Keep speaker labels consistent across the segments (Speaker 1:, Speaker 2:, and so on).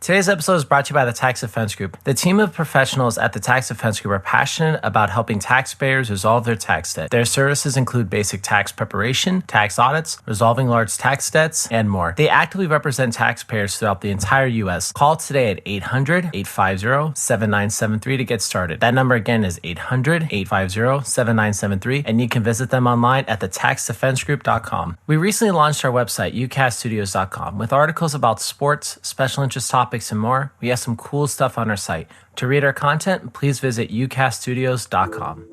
Speaker 1: Today's episode is brought to you by the Tax Defense Group. The team of professionals at the Tax Defense Group are passionate about helping taxpayers resolve their tax debt. Their services include basic tax preparation, tax audits, resolving large tax debts, and more. They actively represent taxpayers throughout the entire U.S. Call today at 800-850-7973 to get started. That number again is 800-850-7973, and you can visit them online at thetaxdefensegroup.com. We recently launched our website, ucaststudios.com, with articles about sports, special interest topics, and more. We have some cool stuff on our site. To read our content, please visit ucaststudios.com.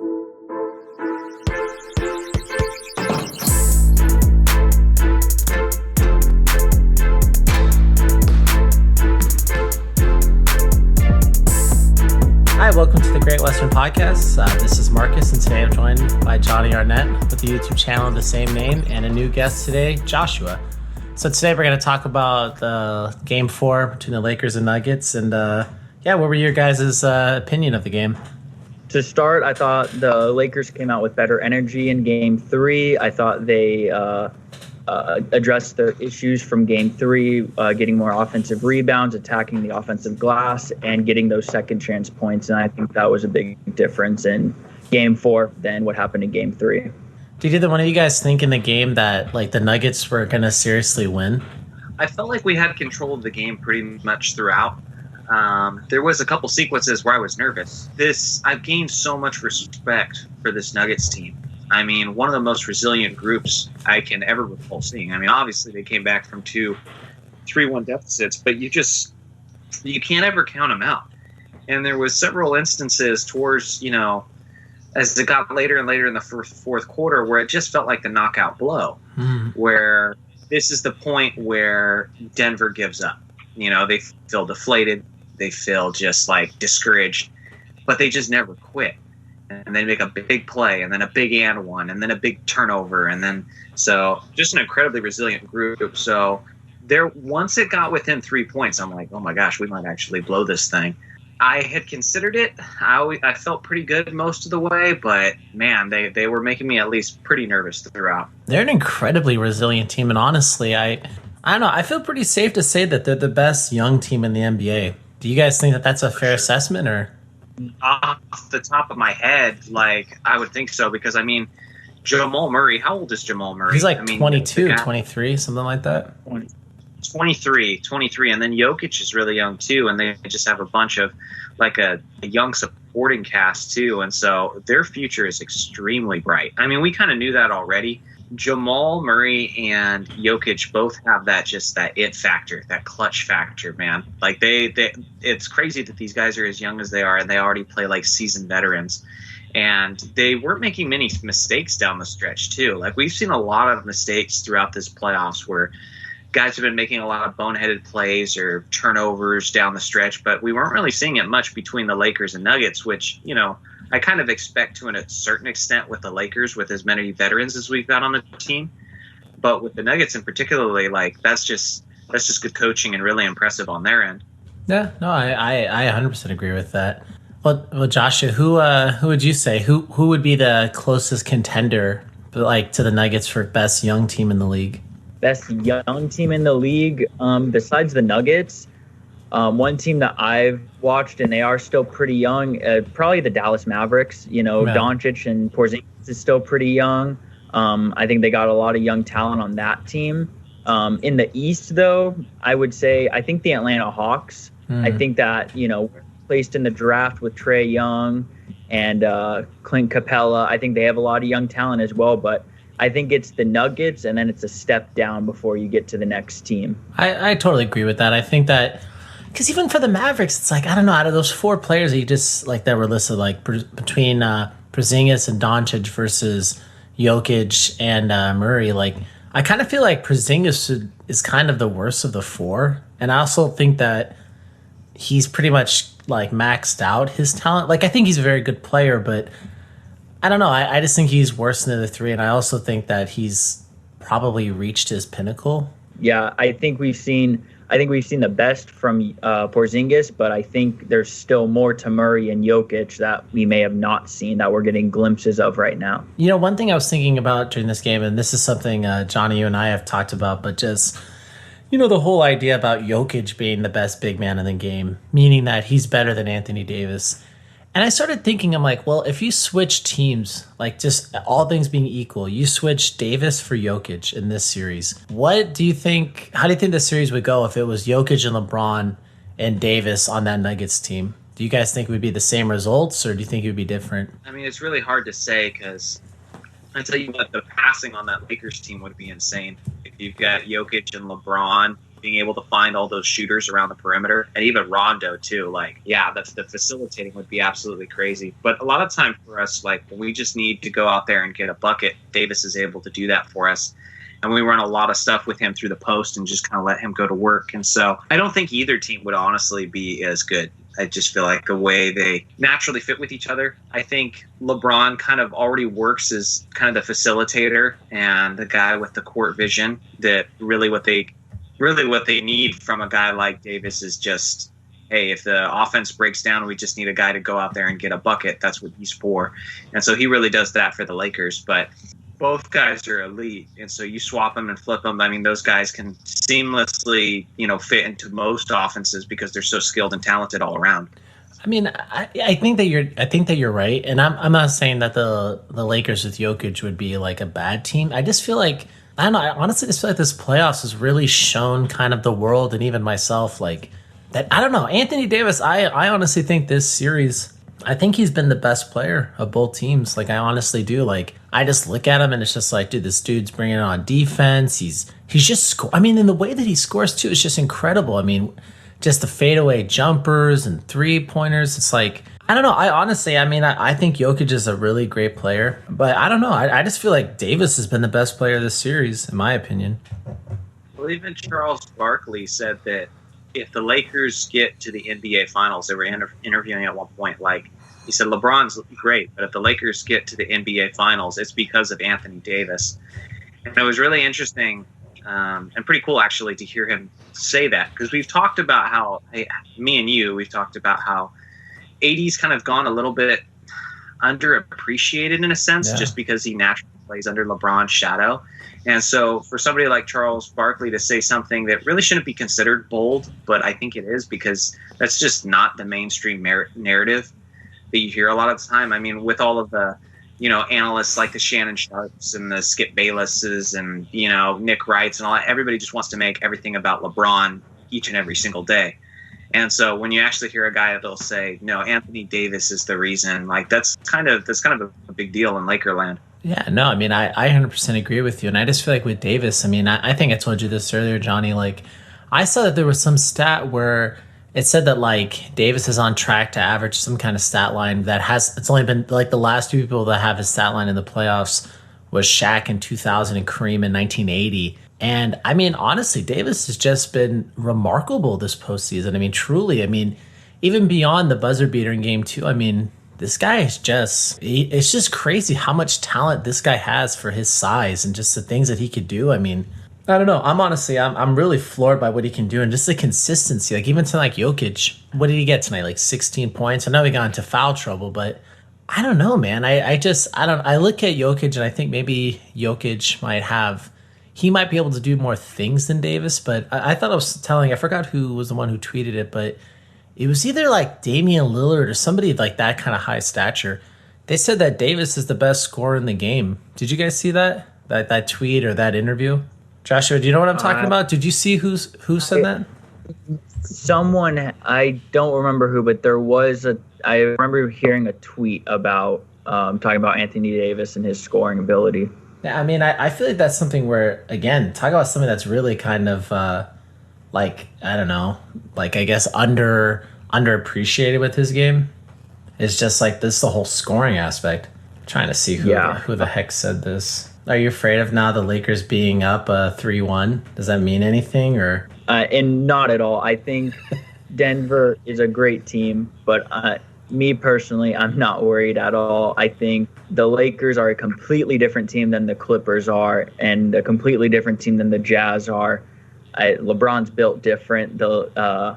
Speaker 1: Hi, welcome to the Great Western Podcast. This is Marcus, and today I'm joined by Jonny Arnett with the YouTube channel of the same name, and a new guest today, Joshua. So today we're going to talk about the Game 4 between the Lakers and Nuggets, and what were your guys' opinion of the game?
Speaker 2: To start, I thought the Lakers came out with better energy in Game 3. I thought they addressed their issues from Game 3, getting more offensive rebounds, attacking the offensive glass, and getting those second chance points. And I think that was a big difference in Game 4 than what happened in Game 3.
Speaker 1: Did either one of you guys think in the game that the Nuggets were going to seriously win?
Speaker 3: I felt like we had control of the game pretty much throughout. There was a couple sequences where I was nervous. I've gained so much respect for this Nuggets team. I mean, one of the most resilient groups I can ever recall seeing. I mean, obviously they came back from 3-1 deficits, but you can't ever count them out. And there was several instances towards, as it got later and later in the fourth quarter, where it just felt like the knockout blow, where this is the point where Denver gives up. They feel deflated, they feel just discouraged, but they just never quit. And they make a big play, and then a big and one, and then a big turnover, and then so just an incredibly resilient group. So once it got within 3 points, I'm like, oh my gosh, we might actually blow this thing. I had considered it. I felt pretty good most of the way, but man, they were making me at least pretty nervous throughout.
Speaker 1: They're an incredibly resilient team, and honestly, I don't know. I feel pretty safe to say that they're the best young team in the NBA. Do you guys think that that's a fair assessment, or?
Speaker 3: Off the top of my head, I would think so, because Jamal Murray. How old is Jamal Murray?
Speaker 1: He's 22, 23, something like that.
Speaker 3: 23, and then Jokic is really young too, and they just have a bunch of a young supporting cast too, and so their future is extremely bright. I mean, we kind of knew that already. Jamal Murray and Jokic both have that it factor, that clutch factor, man. It's crazy that these guys are as young as they are, and they already play like seasoned veterans. And they weren't making many mistakes down the stretch too. We've seen a lot of mistakes throughout this playoffs where guys have been making a lot of boneheaded plays or turnovers down the stretch, but we weren't really seeing it much between the Lakers and Nuggets, which, I kind of expect to a certain extent with the Lakers, with as many veterans as we've got on the team. But with the Nuggets in particularly, that's just good coaching and really impressive on their end.
Speaker 1: Yeah, no, I 100% agree with that. Well, Joshua, who would you say who would be the closest contender to the Nuggets for best young team in the league?
Speaker 2: Best young team in the league, besides the Nuggets, one team that I've watched, and they are still pretty young, probably the Dallas Mavericks. Doncic and Porzingis is still pretty young. I think they got a lot of young talent on that team. In the East, though, I would say I think the Atlanta Hawks. I think that, placed in the draft with Trae Young and Clint Capella, I think they have a lot of young talent as well, but I think it's the Nuggets, and then it's a step down before you get to the next team.
Speaker 1: I totally agree with that. I think that, because even for the Mavericks, it's I don't know, out of those four players that you just, that were listed, between Porzingis and Doncic versus Jokic and Murray, I kind of feel like Porzingis is kind of the worst of the four. And I also think that he's pretty much, maxed out his talent. I think he's a very good player, but I don't know. I just think he's worse than the three, and I also think that he's probably reached his pinnacle.
Speaker 2: Yeah, I think we've seen the best from Porzingis, but I think there's still more to Murray and Jokic that we may have not seen, that we're getting glimpses of right now.
Speaker 1: One thing I was thinking about during this game, and this is something, Jonny, you and I have talked about, but just, the whole idea about Jokic being the best big man in the game, meaning that he's better than Anthony Davis. And I started thinking, I'm like, well, if you switch teams, like just all things being equal, you switch Davis for Jokic in this series. How do you think the series would go if it was Jokic and LeBron and Davis on that Nuggets team? Do you guys think it would be the same results, or do you think it would be different?
Speaker 3: I mean, it's really hard to say because I tell you what, the passing on that Lakers team would be insane. If you've got Jokic and LeBron being able to find all those shooters around the perimeter, and even Rondo too, the facilitating would be absolutely crazy. But a lot of time for us, we just need to go out there and get a bucket. Davis is able to do that for us. And we run a lot of stuff with him through the post and just kind of let him go to work. And so I don't think either team would honestly be as good. I just feel like the way they naturally fit with each other. I think LeBron kind of already works as kind of the facilitator and the guy with the court vision. That really what they need from a guy like Davis is just, hey, if the offense breaks down, we just need a guy to go out there and get a bucket. That's what he's for. And so he really does that for the Lakers. But both guys are elite, and so you swap them and flip them. I mean, those guys can seamlessly, fit into most offenses because they're so skilled and talented all around.
Speaker 1: I mean, I think that you're right, and I'm not saying that the Lakers with Jokic would be like a bad team. I just feel like, I don't know. I honestly just feel like this playoffs has really shown kind of the world and even myself that. I don't know, Anthony Davis. I honestly think this series, I think he's been the best player of both teams. I honestly do. I just look at him and it's just like, dude, this dude's bringing it on defense. He's just and the way that he scores too is just incredible. I mean, just the fadeaway jumpers and 3-pointers. It's like, I don't know. I think Jokic is a really great player, but I don't know. I just feel like Davis has been the best player of this series, in my opinion.
Speaker 3: Well, even Charles Barkley said that if the Lakers get to the NBA Finals, they were interviewing at one point, he said, LeBron's great, but if the Lakers get to the NBA Finals, it's because of Anthony Davis. And it was really interesting and pretty cool, actually, to hear him say that, because we've talked about how, we've talked about how AD's kind of gone a little bit underappreciated in a sense, just because he naturally plays under LeBron's shadow. And so for somebody like Charles Barkley to say something that really shouldn't be considered bold, but I think it is, because that's just not the mainstream narrative that you hear a lot of the time. I mean, with all of the, analysts like the Shannon Sharps and the Skip Baylesses and, Nick Wrights and all that, everybody just wants to make everything about LeBron each and every single day. And so when you actually hear a guy that'll say, no, Anthony Davis is the reason, that's kind of a big deal in Lakerland.
Speaker 1: Yeah, no, I mean, I 100% agree with you. And I just feel like with Davis, I mean, I think I told you this earlier, Johnny, I saw that there was some stat where it said that Davis is on track to average some kind of stat line it's only been the last two people that have a stat line in the playoffs was Shaq in 2000 and Kareem in 1980. And I mean, honestly, Davis has just been remarkable this postseason. I mean, truly, even beyond the buzzer beater in game 2, I mean, this guy is it's just crazy how much talent this guy has for his size and just the things that he could do. I mean, I don't know. I'm really floored by what he can do and just the consistency. Even to Jokic, what did he get tonight? 16 points. I know he got into foul trouble, but I don't know, man. I look at Jokic and I think maybe Jokic he might be able to do more things than Davis, but I thought I forgot who was the one who tweeted it, but it was either Damian Lillard or somebody that kind of high stature. They said that Davis is the best scorer in the game. Did you guys see that tweet or that interview? Joshua, do you know what I'm talking about? Did you see who said that?
Speaker 2: Someone, I don't remember who, but I remember hearing a tweet about talking about Anthony Davis and his scoring ability.
Speaker 1: Yeah, I mean, I feel like that's something where, again, talk about something that's really kind of I don't know, I guess underappreciated with his game. It's just this the whole scoring aspect. I'm trying to see who the heck said this. Are you afraid of now the Lakers being up 3-1? Does that mean anything, or?
Speaker 2: And not at all. I think Denver is a great team, but me personally, I'm not worried at all. I think the Lakers are a completely different team than the Clippers are, and a completely different team than the Jazz are. LeBron's built different. I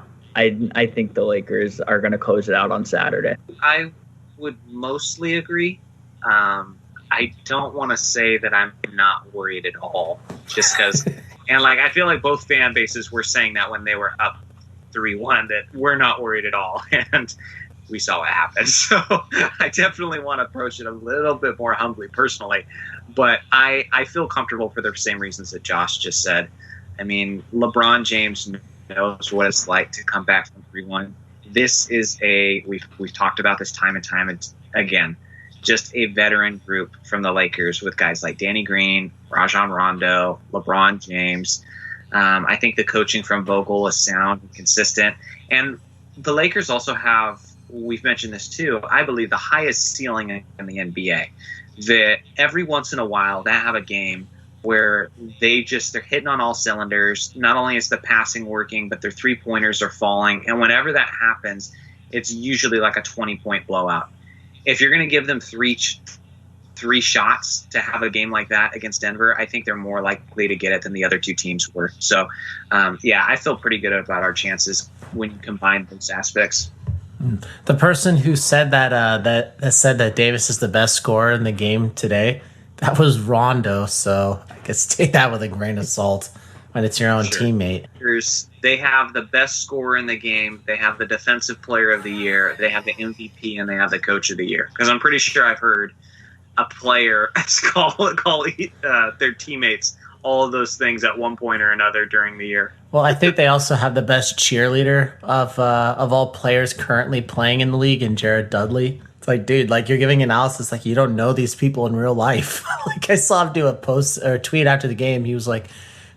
Speaker 2: think the Lakers are going to close it out on Saturday.
Speaker 3: I would mostly agree. I don't want to say that I'm not worried at all, just because And like I feel like both fan bases were saying that when they were up 3-1 that we're not worried at all, and we saw what happened. So I definitely want to approach it a little bit more humbly personally, but I feel comfortable for the same reasons that Josh just said. I mean, LeBron James knows what it's like to come back from 3-1. This is we've talked about this time and time again, just a veteran group from the Lakers with guys like Danny Green, Rajon Rondo, LeBron James. I think the coaching from Vogel is sound and consistent. And the Lakers also have, we've mentioned this too, I believe the highest ceiling in the NBA. That every once in a while they have a game where they're hitting on all cylinders. Not only is the passing working, but their 3-pointers are falling. And whenever that happens, it's usually like a 20-point blowout. If you're going to give them three shots to have a game like that against Denver, I think they're more likely to get it than the other two teams were. So, I feel pretty good about our chances when you combine those aspects.
Speaker 1: The person who said that said that Davis is the best scorer in the game today, that was Rondo. So I guess take that with a grain of salt when it's your own teammate.
Speaker 3: They have the best scorer in the game. They have the defensive player of the year. They have the MVP, and they have the coach of the year. Because I'm pretty sure I've heard a player call their teammates all of those things at one point or another during the year.
Speaker 1: Well, I think they also have the best cheerleader of all players currently playing in the league, in Jared Dudley. It's like, dude, like you're giving analysis like you don't know these people in real life. Like I saw him do a post or a tweet after the game. He was like,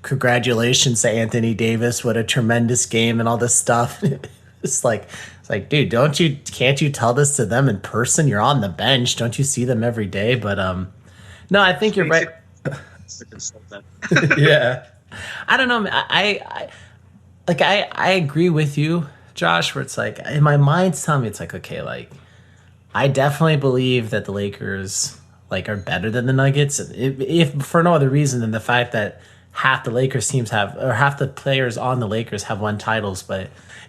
Speaker 1: "Congratulations to Anthony Davis! What a tremendous game!" and all this stuff. It's like, dude, can't you tell this to them in person? You're on the bench, don't you see them every day? But no, I think you're right. Yeah, I don't know. I agree with you, Josh. Where it's like in my mind's telling me it's like, okay, like I definitely believe that the Lakers like are better than the Nuggets, if for no other reason than the fact that half the Lakers teams have, or half the players on the Lakers have won titles,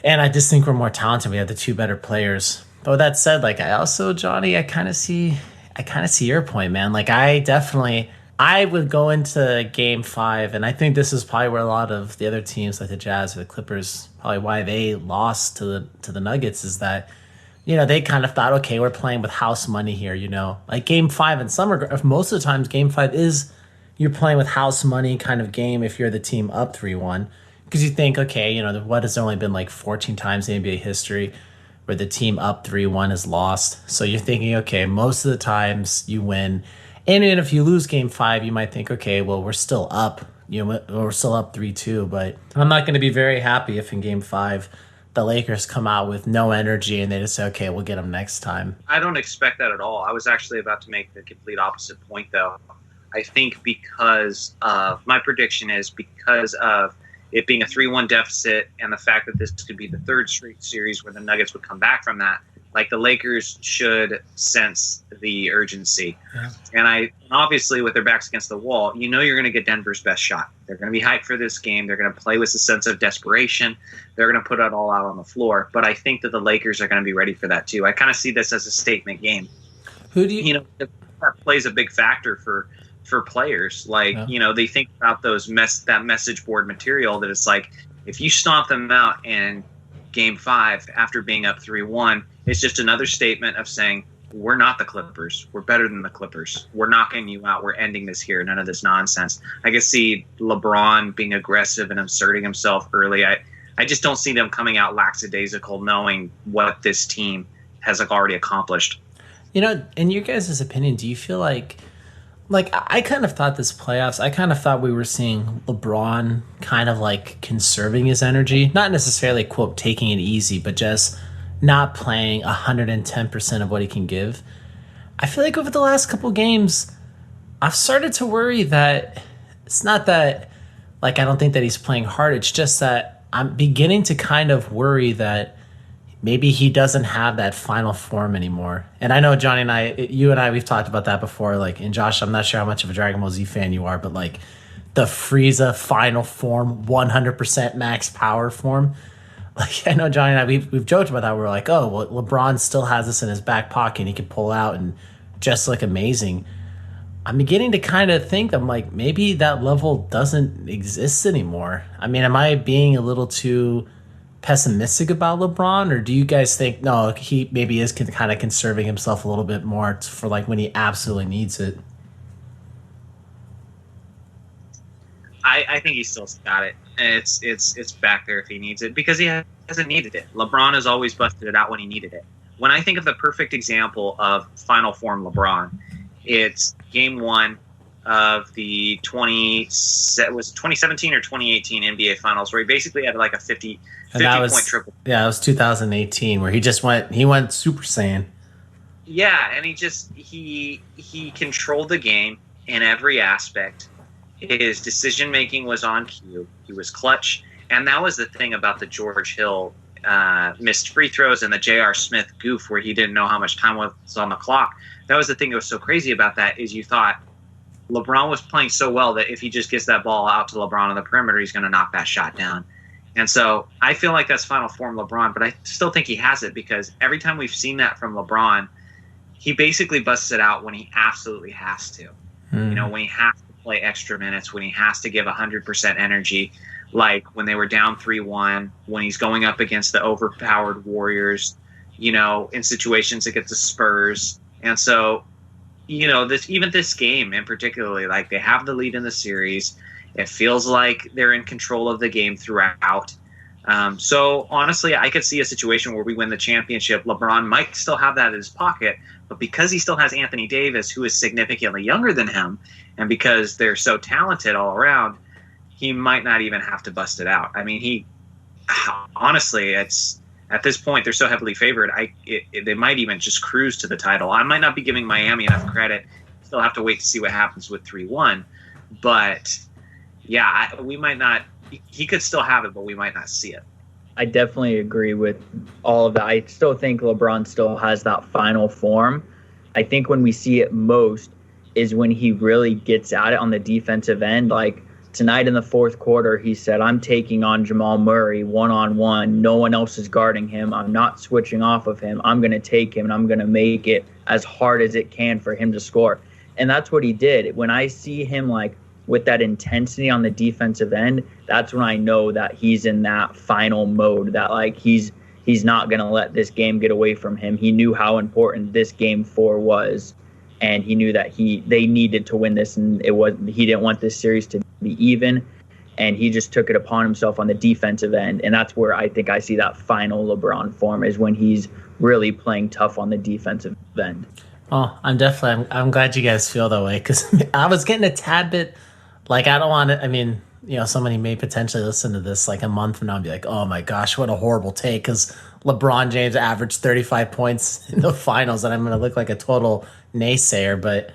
Speaker 1: and I just think we're more talented. We have the two better players. But with that said, like I also, Johnny, I kind of see your point, man. Like I would go into Game 5, and I think this is probably where a lot of the other teams, like the Jazz or the Clippers, probably why they lost to the Nuggets, is that they kind of thought, okay, we're playing with house money here. Like Game 5 in some regard, most of the times Game 5 is you're playing with house money kind of game if you're the team up 3-1. Because you think, okay, what has only been like 14 times in NBA history where the team up 3-1 is lost. So you're thinking, okay, most of the times you win. And even if you lose Game 5, you might think, okay, well, we're still up. We're still up 3-2. But I'm not going to be very happy if in Game 5 the Lakers come out with no energy and they just say, okay, we'll get them next time.
Speaker 3: I don't expect that at all. I was actually about to make the complete opposite point, though. I think because of my prediction is because of it being a 3-1 deficit and the fact that this could be the third straight series where the Nuggets would come back from that, like the Lakers should sense the urgency. Yeah. And obviously with their backs against the wall, you're going to get Denver's best shot. They're going to be hyped for this game. They're going to play with a sense of desperation. They're going to put it all out on the floor. But I think that the Lakers are going to be ready for that too. I kind of see this as a statement game.
Speaker 1: Who do you
Speaker 3: that plays a big factor for players. Like, they think about that message board material that it's like, if you stomp them out in Game 5 after being up 3-1, it's just another statement of saying, we're not the Clippers. We're better than the Clippers. We're knocking you out. We're ending this here. None of this nonsense. I can see LeBron being aggressive and asserting himself early. I just don't see them coming out lackadaisical knowing what this team has already accomplished.
Speaker 1: In your guys' opinion, do you feel like I kind of thought this playoffs, I kind of thought we were seeing LeBron kind of like conserving his energy, not necessarily, quote, taking it easy, but just not playing 110% of what he can give. I feel like over the last couple games, I've started to worry that it's not that, like, I don't think that he's playing hard. It's just that I'm beginning to kind of worry that maybe he doesn't have that final form anymore. And I know Johnny and you and I, we've talked about that before. Like, and Josh, I'm not sure how much of a Dragon Ball Z fan you are, but like the Frieza final form, 100% max power form. Like, I know Johnny and I, we've joked about that. We're like, oh, well, LeBron still has this in his back pocket and he can pull out and just look amazing. I'm beginning to kind of think, I'm like, maybe that level doesn't exist anymore. I mean, am I being a little too pessimistic about LeBron, or do you guys think no, he maybe is kind of conserving himself a little bit more for like when he absolutely needs it?
Speaker 3: I think he's still got it. It's back there if he needs it because he hasn't needed it. LeBron has always busted it out when he needed it. When I think of the perfect example of final form LeBron, it's game 1 of the 2017 or 2018 NBA Finals, where he basically had like a 50 point triple.
Speaker 1: Yeah, it was 2018 where he went Super Saiyan.
Speaker 3: Yeah, and he controlled the game in every aspect. His decision making was on cue. He was clutch, and that was the thing about the George Hill missed free throws and the J.R. Smith goof where he didn't know how much time was on the clock. That was the thing that was so crazy about that, is you thought LeBron was playing so well that if he just gets that ball out to LeBron on the perimeter, he's going to knock that shot down. And so I feel like that's final form LeBron, but I still think he has it because every time we've seen that from LeBron, he basically busts it out when he absolutely has to. You know, when he has to play extra minutes, when he has to give 100% energy, like when they were down 3-1, when he's going up against the overpowered Warriors, you know, in situations against the Spurs. And so, you know, this game in particular, like they have the lead in the series. It feels like they're in control of the game throughout. So honestly, I could see a situation where we win the championship. LeBron might still have that in his pocket, but because he still has Anthony Davis, who is significantly younger than him, and because they're so talented all around, he might not even have to bust it out. I mean, honestly, it's at this point they're so heavily favored. They might even just cruise to the title. I might not be giving Miami enough credit. Still have to wait to see what happens with 3-1, but yeah, we might not. He could still have it, but we might not see it.
Speaker 2: I definitely agree with all of that. I still think LeBron still has that final form. I think when we see it most is when he really gets at it on the defensive end. Like tonight in the fourth quarter, he said, I'm taking on Jamal Murray one-on-one. No one else is guarding him. I'm not switching off of him. I'm going to take him, and I'm going to make it as hard as it can for him to score. And that's what he did. When I see him like with that intensity on the defensive end, that's when I know that he's in that final mode, that like he's not going to let this game get away from him. He knew how important this game 4 was, and he knew that they needed to win this, and he didn't want this series to be even, and he just took it upon himself on the defensive end. And that's where I think I see that final LeBron form, is when he's really playing tough on the defensive end.
Speaker 1: Oh, I'm glad you guys feel that way, because I was getting a tad bit like, I don't want to, I mean, you know, somebody may potentially listen to this like a month from now and be like, oh my gosh, what a horrible take, because LeBron James averaged 35 points in the finals, and I'm going to look like a total naysayer. But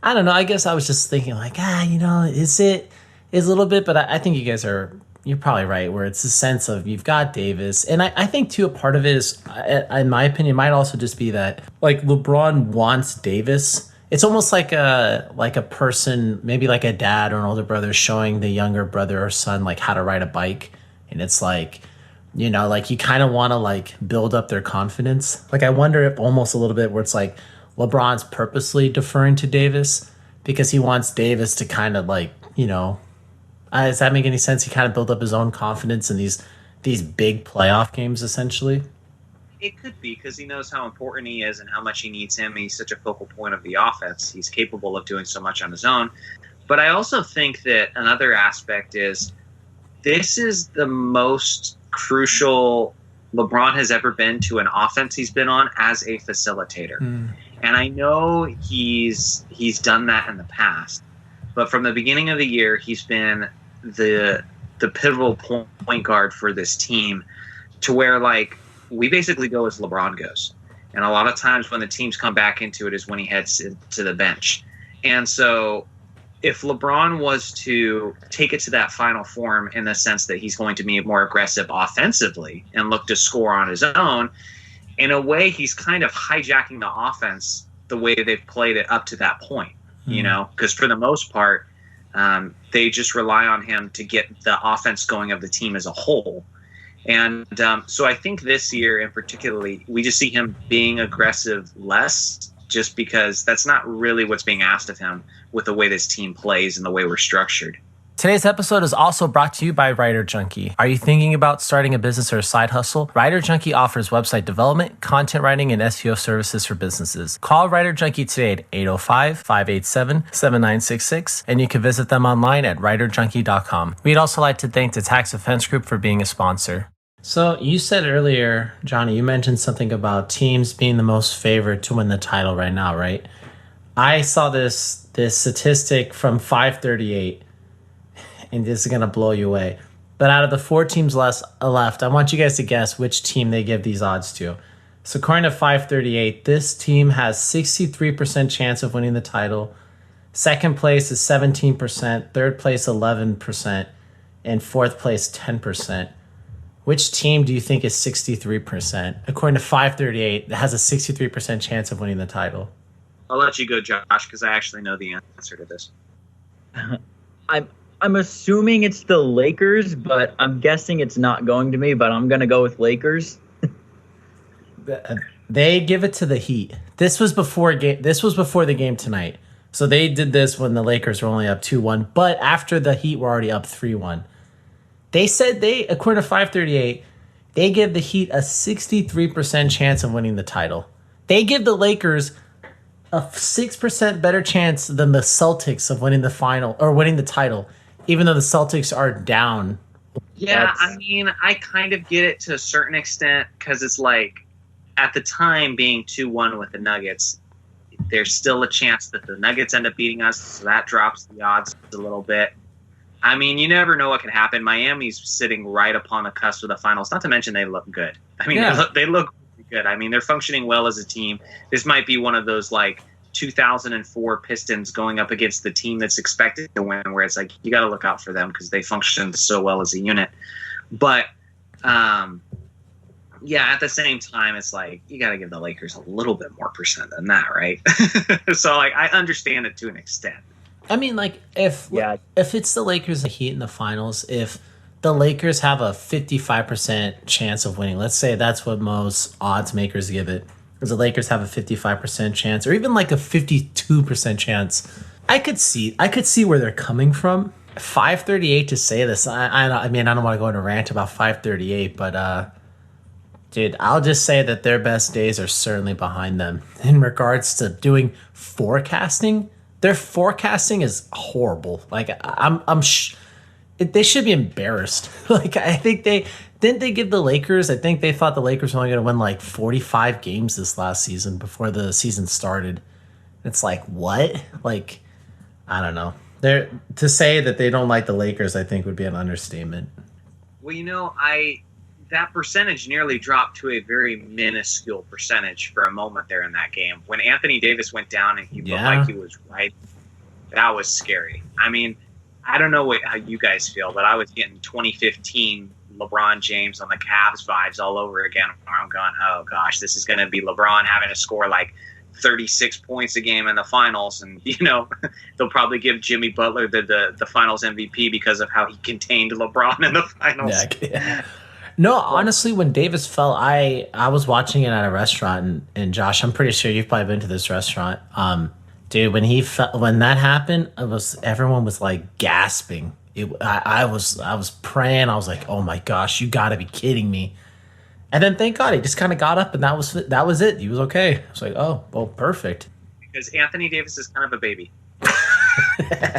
Speaker 1: I don't know. I guess I was just thinking like, you know, is a little bit, but I think you're probably right, where it's a sense of you've got Davis. And I think too, a part of it is, in my opinion, might also just be that like LeBron wants Davis. It's almost like a person, maybe like a dad or an older brother, showing the younger brother or son like how to ride a bike. And it's like, you know, like you kind of want to like build up their confidence. Like I wonder if almost a little bit where it's like LeBron's purposely deferring to Davis because he wants Davis to kind of like, you know, does that make any sense? He kind of built up his own confidence in these big playoff games, essentially.
Speaker 3: It could be because he knows how important he is and how much he needs him. He's such a focal point of the offense. He's capable of doing so much on his own. But I also think that another aspect is this is the most crucial LeBron has ever been to an offense he's been on as a facilitator. And I know he's done that in the past. But from the beginning of the year, he's been the pivotal point guard for this team, to where like we basically go as LeBron goes. And a lot of times when the teams come back into it is when he heads to the bench. And so if LeBron was to take it to that final form in the sense that he's going to be more aggressive offensively and look to score on his own, in a way he's kind of hijacking the offense the way they've played it up to that point, you know, because for the most part, they just rely on him to get the offense going of the team as a whole. And so I think this year in particularly, we just see him being aggressive less just because that's not really what's being asked of him with the way this team plays and the way we're structured.
Speaker 1: Today's episode is also brought to you by Writer Junkie. Are you thinking about starting a business or a side hustle? Writer Junkie offers website development, content writing, and SEO services for businesses. Call Writer Junkie today at 805-587-7966, and you can visit them online at writerjunkie.com. We'd also like to thank the Tax Defense Group for being a sponsor. So you said earlier, Johnny, you mentioned something about teams being the most favored to win the title right now, right? I saw this statistic from 538. And this is going to blow you away. But out of the 4 teams left, I want you guys to guess which team they give these odds to. So according to 538, this team has 63% chance of winning the title. Second place is 17%, third place 11%, and fourth place 10%. Which team do you think is 63%? According to 538, that has a 63% chance of winning the title.
Speaker 3: I'll let you go, Josh, because I actually know the answer to this.
Speaker 2: I'm assuming it's the Lakers, but I'm guessing it's not going to be, but I'm going to go with Lakers.
Speaker 1: They give it to the Heat. This was before the game tonight. So they did this when the Lakers were only up 2-1, but after the Heat were already up 3-1. They said according to 538, they give the Heat a 63% chance of winning the title. They give the Lakers a 6% better chance than the Celtics of winning the final or winning the title, even though the Celtics are down.
Speaker 3: Yeah, I mean, I kind of get it to a certain extent because it's like at the time being 2-1 with the Nuggets, there's still a chance that the Nuggets end up beating us, so that drops the odds a little bit. I mean, you never know what can happen. Miami's sitting right upon the cusp of the finals, not to mention they look good. I mean, they look good. I mean, they're functioning well as a team. This might be one of those like 2004 Pistons going up against the team that's expected to win, where it's like you got to look out for them because they function so well as a unit. But yeah, at the same time, it's like you got to give the Lakers a little bit more percent than that, right? So like I understand it to an extent.
Speaker 1: I mean, like if it's the Lakers and the Heat in the finals, if the Lakers have a 55% chance of winning, let's say that's what most odds makers give it, because the Lakers have a 55% chance, or even like a 52% chance. I could see where they're coming from. 538 to say this. I mean, I don't want to go into a rant about 538, but dude, I'll just say that their best days are certainly behind them. In regards to doing forecasting, their forecasting is horrible. Like they should be embarrassed. Like I think they give the Lakers. I think they thought the Lakers were only going to win like 45 games this last season before the season started. It's like what? Like I don't know. To say that they don't like the Lakers, I think would be an understatement.
Speaker 3: Well, that percentage nearly dropped to a very minuscule percentage for a moment there in that game. When Anthony Davis went down and he looked like he was right, that was scary. I mean, I don't know how you guys feel, but I was getting 2015 LeBron James on the Cavs vibes all over again, where I'm going, oh gosh, this is going to be LeBron having to score like 36 points a game in the finals, and they'll probably give Jimmy Butler the finals MVP because of how he contained LeBron in the finals.
Speaker 1: Yeah. No, honestly, when Davis fell, I was watching it at a restaurant, and Josh, I'm pretty sure you've probably been to this restaurant. Dude, when that happened, everyone was like gasping. I was praying. I was like, oh my gosh, you got to be kidding me. And then thank God he just kind of got up, and that was it. He was okay. I was like, oh, well, perfect.
Speaker 3: Because Anthony Davis is kind of a baby.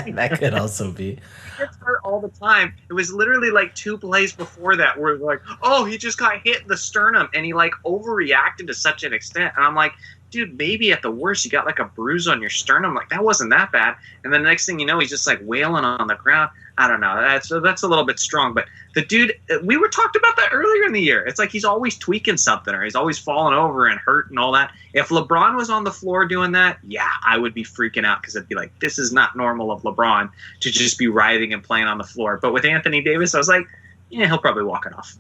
Speaker 1: That could also be.
Speaker 3: He gets hurt all the time. It was literally like 2 plays before that where like, oh, he just got hit in the sternum, and he like overreacted to such an extent. And I'm like, dude, maybe at the worst you got like a bruise on your sternum. Like that wasn't that bad. And then the next thing you know, he's just like wailing on the ground. I don't know. That's a little bit strong. But the dude, we were talked about that earlier in the year. It's like he's always tweaking something, or he's always falling over and hurt and all that. If LeBron was on the floor doing that, yeah, I would be freaking out because I'd be like, this is not normal of LeBron to just be writhing and playing on the floor. But with Anthony Davis, I was like, yeah, he'll probably walk it off.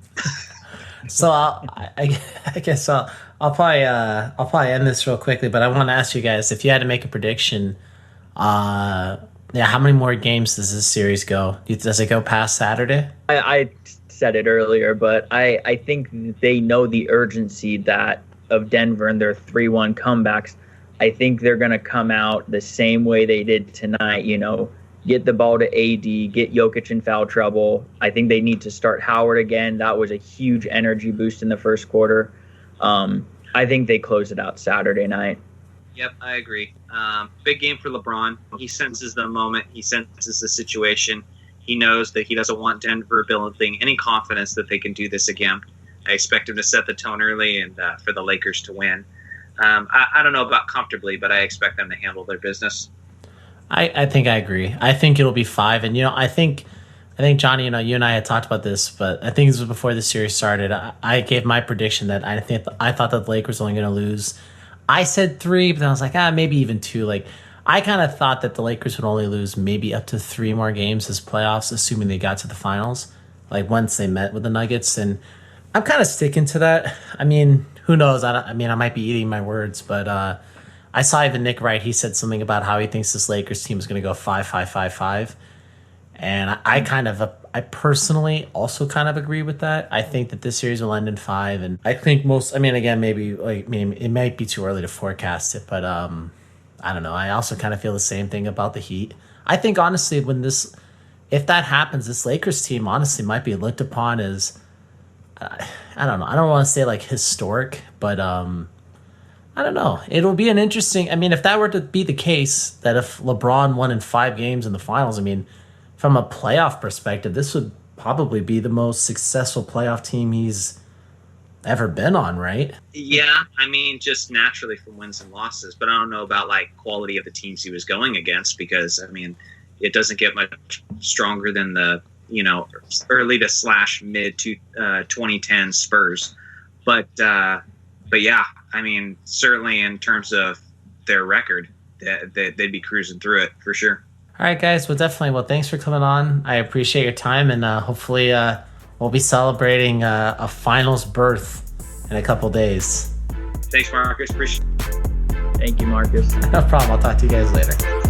Speaker 1: So I guess I'll probably end this real quickly, but I want to ask you guys if you had to make a prediction. How many more games does this series go? Does it go past Saturday?
Speaker 2: I said it earlier, but I think they know the urgency of Denver and their 3-1 comebacks. I think they're going to come out the same way they did tonight, get the ball to AD, get Jokic in foul trouble. I think they need to start Howard again. That was a huge energy boost in the first quarter. I think they close it out Saturday night.
Speaker 3: Yep, I agree. Big game for LeBron. He senses the moment. He senses the situation. He knows that he doesn't want Denver building any confidence that they can do this again. I expect him to set the tone early and for the Lakers to win. I don't know about comfortably, but I expect them to handle their business.
Speaker 1: I think I agree. I think it'll be 5. And, I think Jonny, you and I had talked about this, but I think this was before the series started. I gave my prediction that I thought that the Lakers were only going to lose. I said 3, but then I was like, maybe even 2. Like, I kind of thought that the Lakers would only lose maybe up to 3 more games this playoffs, assuming they got to the finals, like once they met with the Nuggets. And I'm kind of sticking to that. I mean, who knows? I might be eating my words, but I saw even Nick Wright. He said something about how he thinks this Lakers team is going to go 5-5-5-5. And I personally also kind of agree with that. I think that this series will end in 5. And I think maybe it might be too early to forecast it, but I don't know. I also kind of feel the same thing about the Heat. I think, honestly, if that happens, this Lakers team honestly might be looked upon as, I don't know. I don't want to say like historic, but I don't know. It'll be an interesting. If that were to be the case, that if LeBron won in 5 games in the finals, from a playoff perspective, this would probably be the most successful playoff team he's ever been on, right?
Speaker 3: Yeah, just naturally from wins and losses, but I don't know about like quality of the teams he was going against, because it doesn't get much stronger than the early to / mid 2010 Spurs, but yeah, certainly in terms of their record, they'd be cruising through it for sure.
Speaker 1: All right, guys. Well, thanks for coming on. I appreciate your time, and hopefully we'll be celebrating a finals berth in a couple days.
Speaker 3: Thanks, Marcus. Appreciate it.
Speaker 2: Thank you, Marcus.
Speaker 1: No problem. I'll talk to you guys later.